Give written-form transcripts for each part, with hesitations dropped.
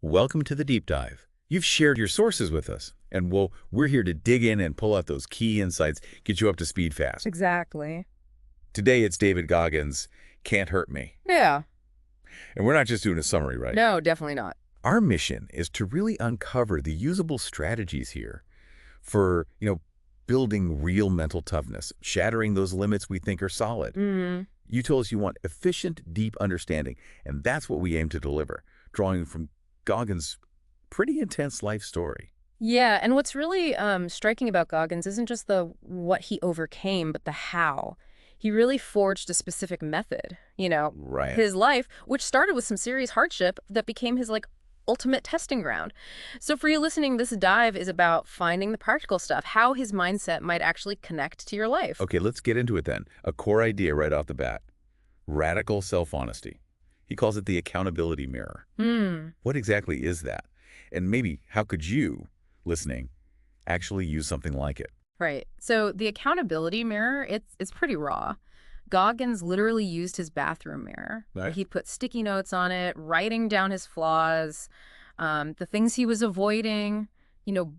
welcome to the deep dive. You've shared your sources with us, and we're here to dig in and pull out those key insights, get you up to speed fast. Exactly. Today, it's David Goggins, Can't Hurt Me. Yeah. And we're not just doing a summary, right? No, definitely not. Our mission is to really uncover the usable strategies here for, building real mental toughness, shattering those limits we think are solid. You told us you want efficient, deep understanding, and that's what we aim to deliver, drawing from Goggins' pretty intense life story. Yeah, and what's really striking about Goggins isn't just the what he overcame, but the how. He really forged a specific method, Right. his life, which started with some serious hardship that became his, ultimate testing ground. So for you listening, this dive is about finding the practical stuff, how his mindset might actually connect to your life. Okay, let's get into it then. A core idea right off the bat. Radical self-honesty. He calls it the accountability mirror. What exactly is that? And maybe how could you, listening, actually use something like it? Right. So the accountability mirror, it's pretty raw. Goggins literally used his bathroom mirror. Right. He put sticky notes on it, writing down his flaws, the things he was avoiding,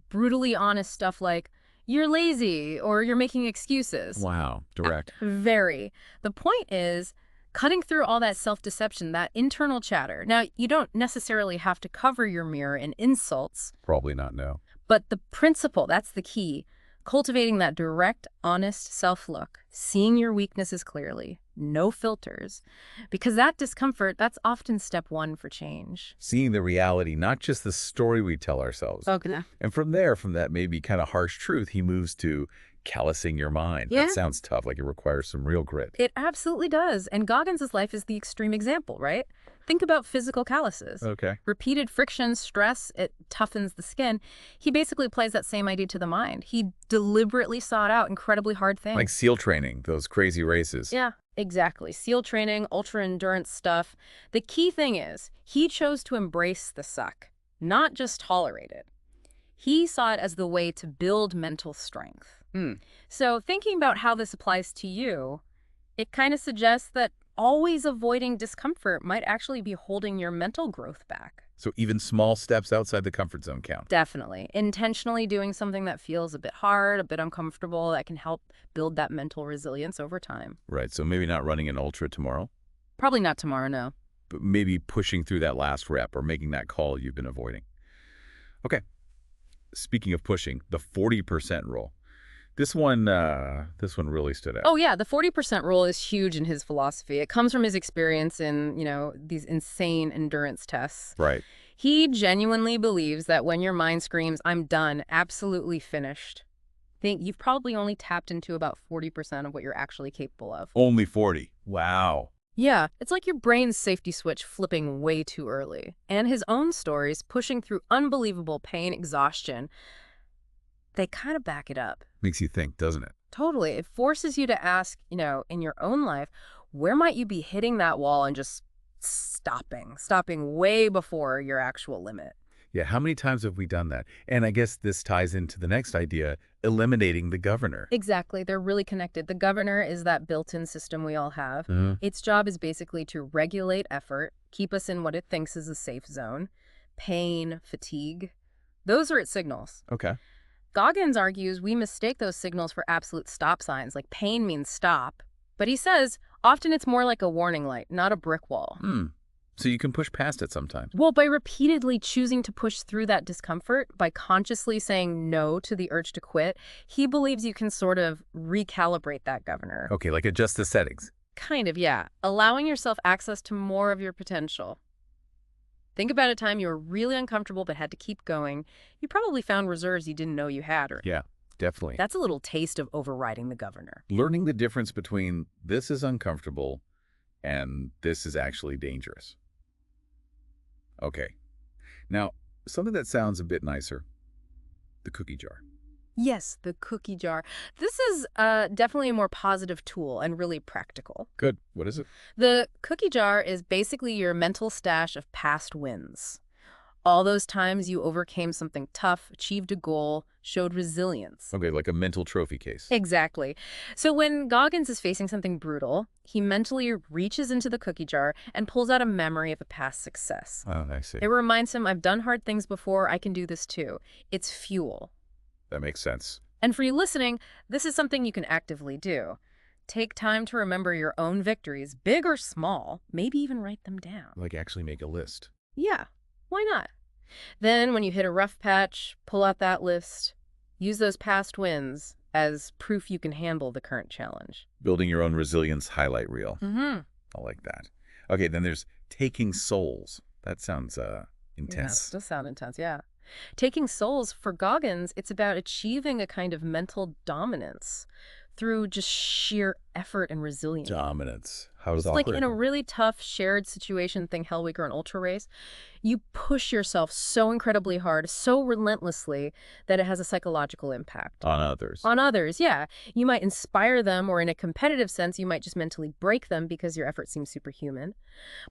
brutally honest stuff like, you're lazy or you're making excuses. Wow, direct. Very. The point is cutting through all that self-deception, that internal chatter. Now, you don't necessarily have to cover your mirror in insults, Probably not, no. but the principle, that's the key. Cultivating that direct, honest self-look, seeing your weaknesses clearly, no filters, because that discomfort, that's often step one for change. Seeing the reality, not just the story we tell ourselves. Okay. And from that maybe kind of harsh truth, he moves to callousing your mind. Yeah. That sounds tough, like it requires some real grit. It absolutely does. And Goggins' life is the extreme example, right? Think about physical calluses. Okay. Repeated friction, stress, it toughens the skin. He basically applies that same idea to the mind. He deliberately sought out incredibly hard things. Like SEAL training, those crazy races. Yeah, exactly. SEAL training, ultra-endurance stuff. The key thing is, he chose to embrace the suck, not just tolerate it. He saw it as the way to build mental strength. So thinking about how this applies to you, it kind of suggests that always avoiding discomfort might actually be holding your mental growth back. So even small steps outside the comfort zone count. Definitely. Intentionally doing something that feels a bit hard, a bit uncomfortable, that can help build that mental resilience over time. Right, so maybe not running an ultra tomorrow, Probably not tomorrow, no. but maybe pushing through that last rep or making that call you've been avoiding. Okay, speaking of pushing, the 40% rule. This one really stood out. Oh, yeah. The 40% rule is huge in his philosophy. It comes from his experience in, these insane endurance tests. Right. He genuinely believes that when your mind screams, I'm done, absolutely finished, think you've probably only tapped into about 40% of what you're actually capable of. Only 40. Wow. Yeah, it's like your brain's safety switch flipping way too early. And his own stories, pushing through unbelievable pain, exhaustion, they kind of back it up. Makes you think, doesn't it? Totally. It forces you to ask, in your own life, where might you be hitting that wall and just stopping way before your actual limit? Yeah, how many times have we done that? And I guess this ties into the next idea, eliminating the governor. Exactly. They're really connected. The governor is that built-in system we all have. Its job is basically to regulate effort, keep us in what it thinks is a safe zone. Pain, fatigue, those are its signals. Okay. Goggins argues we mistake those signals for absolute stop signs, like pain means stop. But he says often it's more like a warning light, not a brick wall. So you can push past it sometimes. Well, by repeatedly choosing to push through that discomfort, by consciously saying no to the urge to quit, he believes you can sort of recalibrate that governor. Okay, like adjust the settings. Kind of, yeah. Allowing yourself access to more of your potential. Think about a time you were really uncomfortable but had to keep going. You probably found reserves you didn't know you had. Yeah, definitely. That's a little taste of overriding the governor. Learning the difference between this is uncomfortable and this is actually dangerous. Okay. Now, something that sounds a bit nicer, the cookie jar. Yes, the cookie jar. This is definitely a more positive tool and really practical. Good. What is it? The cookie jar is basically your mental stash of past wins. All those times you overcame something tough, achieved a goal, showed resilience. Okay, like a mental trophy case. Exactly. So when Goggins is facing something brutal, he mentally reaches into the cookie jar and pulls out a memory of a past success. Oh, I see. It reminds him, I've done hard things before, I can do this too. It's fuel. That makes sense. And for you listening, this is something you can actively do. Take time to remember your own victories, big or small, maybe even write them down. Like actually make a list. Yeah, why not? Then when you hit a rough patch, pull out that list. Use those past wins as proof you can handle the current challenge. Building your own resilience highlight reel. Mm-hmm. I like that. Okay, then there's taking souls. That sounds Yes, intense. does sound intense, yeah. Taking souls, for Goggins, it's about achieving a kind of mental dominance through just sheer effort and resilience. Dominance. How does It's that like work? in a really tough shared situation thing, Hell Week or an ultra race, you push yourself so incredibly hard, so relentlessly, that it has a psychological impact. On others. On others, yeah. You might inspire them, or in a competitive sense, you might just mentally break them because your effort seems superhuman.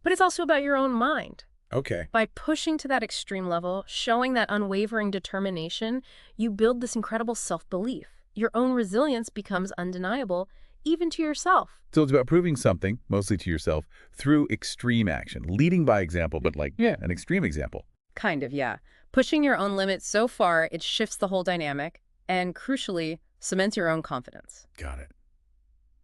But it's also about your own mind. Okay. By pushing to that extreme level, showing that unwavering determination, you build this incredible self-belief. Your own resilience becomes undeniable, even to yourself. So it's about proving something, mostly to yourself, through extreme action. Leading by example, but like, yeah, an extreme example. Kind of, yeah. Pushing your own limits so far, it shifts the whole dynamic and, crucially, cements your own confidence. Got it.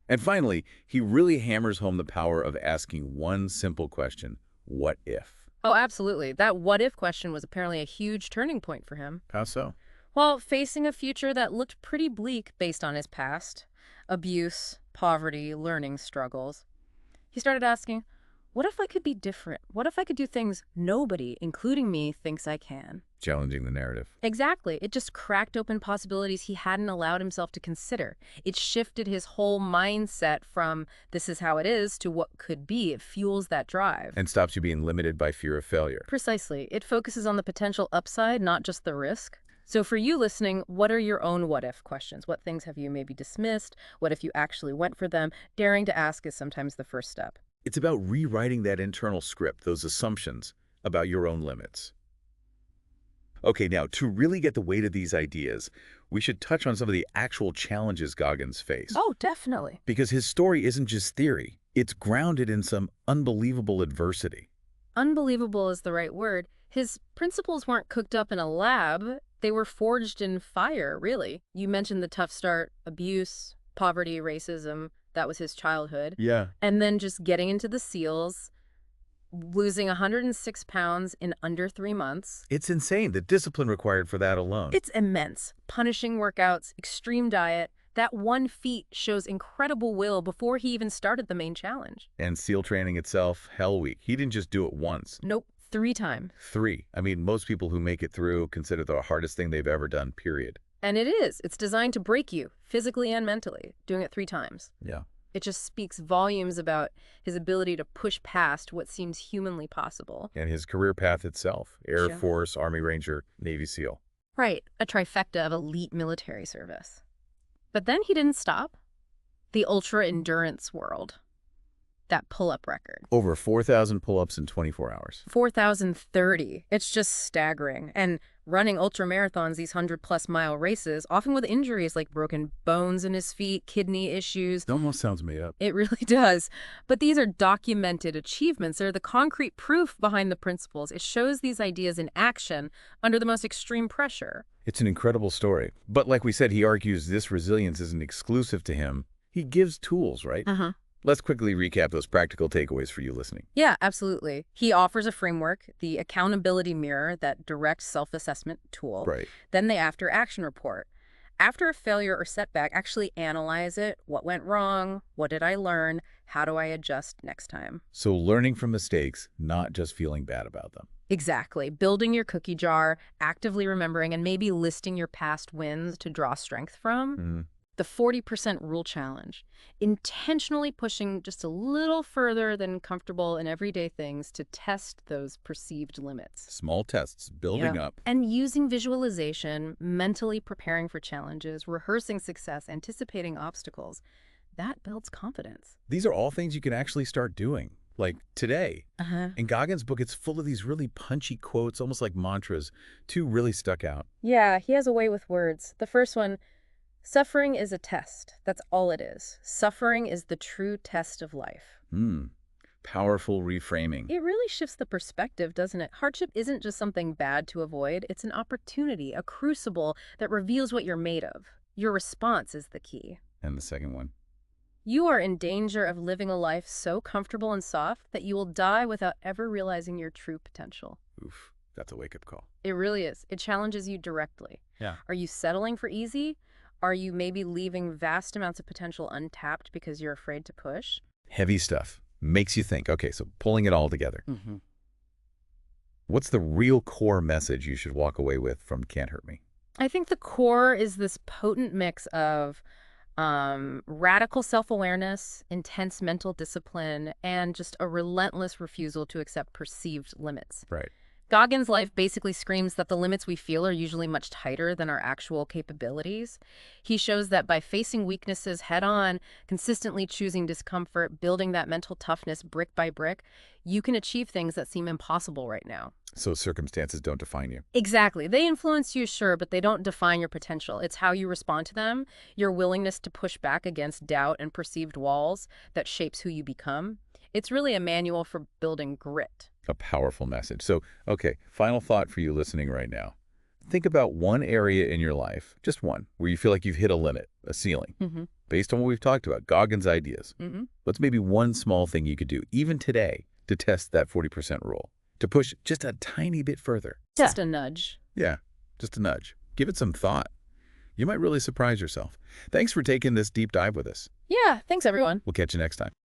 And finally, he really hammers home the power of asking one simple question: what if? Oh, absolutely. That what-if question was apparently a huge turning point for him. How so? While facing a future that looked pretty bleak based on his past, abuse, poverty, learning struggles, he started asking, what if I could be different? What if I could do things nobody, including me, thinks I can? Challenging the narrative. Exactly. It just cracked open possibilities he hadn't allowed himself to consider. It shifted his whole mindset from this is how it is to what could be. It fuels that drive. And stops you being limited by fear of failure. Precisely. It focuses on the potential upside, not just the risk. So for you listening, what are your own what-if questions? What things have you maybe dismissed? What if you actually went for them? Daring to ask is sometimes the first step. It's about rewriting that internal script, those assumptions about your own limits. Okay, now, to really get the weight of these ideas, we should touch on some of the actual challenges Goggins faced. Oh, definitely. Because his story isn't just theory. It's grounded in some unbelievable adversity. Unbelievable is the right word. His principles weren't cooked up in a lab. They were forged in fire, really. You mentioned the tough start, abuse, poverty, racism. That was his childhood. Yeah. And then just getting into the SEALs, losing 106 pounds in under 3 months. It's insane, the discipline required for that alone. It's immense. Punishing workouts, extreme diet. That one feat shows incredible will before he even started the main challenge. And SEAL training itself, Hell Week. He didn't just do it once. Nope, 3 times. 3. I mean, most people who make it through consider the hardest thing they've ever done, period. And it is. It's designed to break you, physically and mentally, doing it 3 times. Yeah. It just speaks volumes about his ability to push past what seems humanly possible. And his career path itself, Air Sure. Force, Army Ranger, Navy SEAL. Right, a trifecta of elite military service. But then he didn't stop. The ultra-endurance world. That pull-up record. Over 4,000 pull-ups in 24 hours. 4,030. It's just staggering. And running ultra-marathons, these 100-plus mile races, often with injuries like broken bones in his feet, kidney issues. It almost sounds made up. It really does. But these are documented achievements. They're the concrete proof behind the principles. It shows these ideas in action under the most extreme pressure. It's an incredible story. But like we said, he argues this resilience isn't exclusive to him. He gives tools, right? Uh-huh. Let's quickly recap those practical takeaways for you listening. Yeah, absolutely. He offers a framework, the accountability mirror, that direct self-assessment tool. Right. Then the after-action report. After a failure or setback, actually analyze it. What went wrong? What did I learn? How do I adjust next time? So learning from mistakes, not just feeling bad about them. Exactly. Building your cookie jar, actively remembering, and maybe listing your past wins to draw strength from. Mm-hmm. The 40% rule challenge, intentionally pushing just a little further than comfortable in everyday things to test those perceived limits. Small tests, building up. And using visualization, mentally preparing for challenges, rehearsing success, anticipating obstacles, that builds confidence. These are all things you can actually start doing. like today. Uh-huh. In Goggins' book, it's full of these really punchy quotes, almost like mantras. Two really stuck out. Yeah, he has a way with words. The first one, suffering is a test. That's all it is. Suffering is the true test of life. Hmm. Powerful reframing. It really shifts the perspective, doesn't it? Hardship isn't just something bad to avoid. It's an opportunity, a crucible that reveals what you're made of. Your response is the key. And the second one. You are in danger of living a life so comfortable and soft that you will die without ever realizing your true potential. Oof, that's a wake-up call. It really is. It challenges you directly. Yeah. Are you settling for easy? Are you maybe leaving vast amounts of potential untapped because you're afraid to push? Heavy stuff. Makes you think. Okay, so pulling it all together. Mm-hmm. What's the real core message you should walk away with from Can't Hurt Me? I think the core is this potent mix of radical self-awareness, intense mental discipline, and just a relentless refusal to accept perceived limits. Right. Goggins' life basically screams that the limits we feel are usually much tighter than our actual capabilities. He shows that by facing weaknesses head-on, consistently choosing discomfort, building that mental toughness brick by brick, you can achieve things that seem impossible right now. So circumstances don't define you. Exactly. They influence you, sure, but they don't define your potential. It's how you respond to them, your willingness to push back against doubt and perceived walls that shapes who you become. It's really a manual for building grit. A powerful message. So, okay, final thought for you listening right now. Think about one area in your life, just one, where you feel like you've hit a limit, a ceiling. Mm-hmm. Based on what we've talked about, Goggins' ideas. Mm-hmm. What's maybe one small thing you could do, even today, to test that 40% rule? To push just a tiny bit further. Just a nudge. Yeah, just a nudge. Give it some thought. You might really surprise yourself. Thanks for taking this deep dive with us. Yeah, thanks everyone. We'll catch you next time.